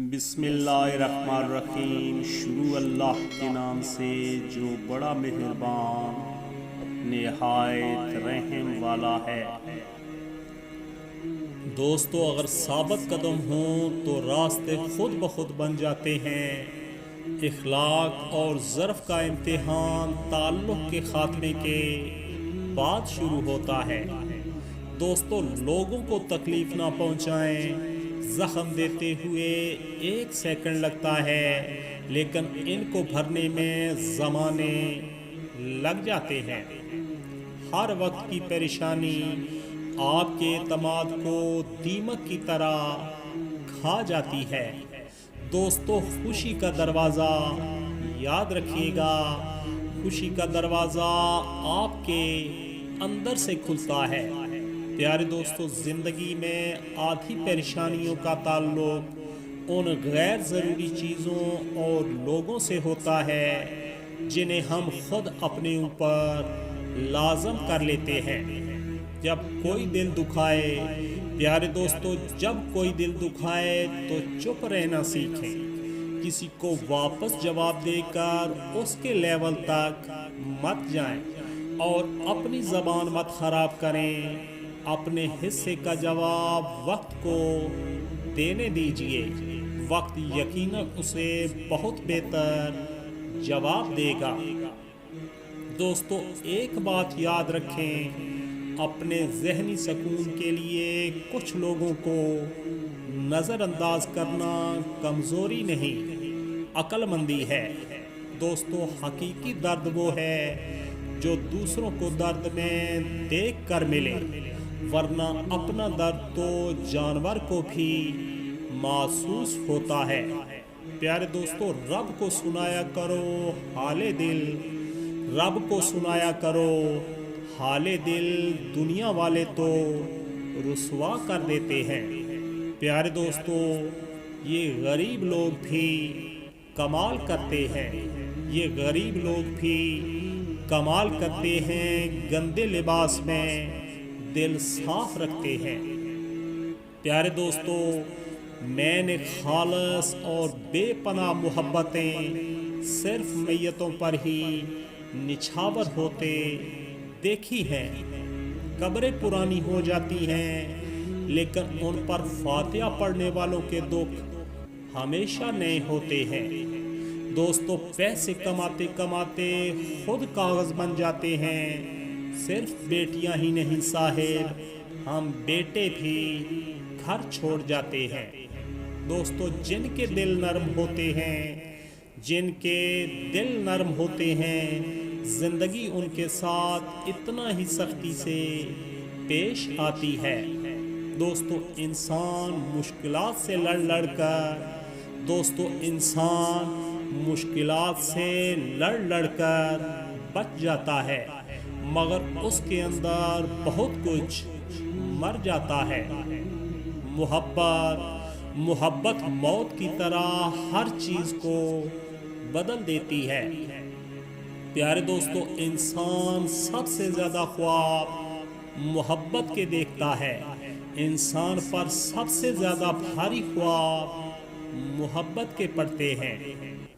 بسم اللہ الرحمن الرحیم۔ شروع اللہ کے نام سے جو بڑا مہربان نہایت رحم والا ہے۔ دوستو، اگر ثابت قدم ہوں تو راستے خود بخود بن جاتے ہیں۔ اخلاق اور ظرف کا امتحان تعلق کے خاتمے کے بعد شروع ہوتا ہے۔ دوستو، لوگوں کو تکلیف نہ پہنچائیں۔ زخم دیتے ہوئے 1 سیکنڈ لگتا ہے، لیکن ان کو بھرنے میں زمانے لگ جاتے ہیں۔ ہر وقت کی پریشانی آپ کے اعتماد کو دیمک کی طرح کھا جاتی ہے۔ دوستو، خوشی کا دروازہ یاد رکھیے گا، خوشی کا دروازہ آپ کے اندر سے کھلتا ہے۔ پیارے دوستو، زندگی میں آدھی پریشانیوں کا تعلق ان غیر ضروری چیزوں اور لوگوں سے ہوتا ہے جنہیں ہم خود اپنے اوپر لازم کر لیتے ہیں۔ جب کوئی دل دکھائے، پیارے دوستو، جب کوئی دل دکھائے تو چپ رہنا سیکھیں۔ کسی کو واپس جواب دے کر اس کے لیول تک مت جائیں اور اپنی زبان مت خراب کریں۔ اپنے حصے کا جواب وقت کو دینے دیجیے، وقت یقیناً اسے بہت بہتر جواب دے گا۔ دوستو، ایک بات یاد رکھیں، اپنے ذہنی سکون کے لیے کچھ لوگوں کو نظر انداز کرنا کمزوری نہیں، عقل مندی ہے۔ دوستو، حقیقی درد وہ ہے جو دوسروں کو درد میں دیکھ کر ملے، ورنہ اپنا درد تو جانور کو بھی محسوس ہوتا ہے۔ پیارے دوستو، رب کو سنایا کرو حال دل، رب کو سنایا کرو حال دل، دنیا والے تو رسوا کر دیتے ہیں۔ پیارے دوستو، یہ غریب لوگ بھی کمال کرتے ہیں، یہ غریب لوگ بھی کمال کرتے ہیں، گندے لباس میں دل صاف رکھتے ہیں۔ پیارے دوستو، میں نے خالص اور بے پناہ محبتیں صرف میتوں پر ہی نچھاور ہوتے دیکھی ہیں۔ قبریں پرانی ہو جاتی ہیں، لیکن ان پر فاتحہ پڑھنے والوں کے دکھ ہمیشہ نئے ہوتے ہیں۔ دوستو، پیسے کماتے کماتے خود کاغذ بن جاتے ہیں۔ صرف بیٹیاں ہی نہیں صاحب، ہم بیٹے بھی گھر چھوڑ جاتے ہیں۔ دوستو، جن کے دل نرم ہوتے ہیں، جن کے دل نرم ہوتے ہیں، زندگی ان کے ساتھ اتنا ہی سختی سے پیش آتی ہے۔ دوستو، انسان مشکلات سے لڑ کر مشکلات سے لڑ کر بچ جاتا ہے، مگر اس کے اندر بہت کچھ مر جاتا ہے۔ محبت موت کی طرح ہر چیز کو بدل دیتی ہے۔ پیارے دوستو، انسان سب سے زیادہ خواب محبت کے دیکھتا ہے۔ انسان پر سب سے زیادہ بھاری خواب محبت کے پڑتے ہیں۔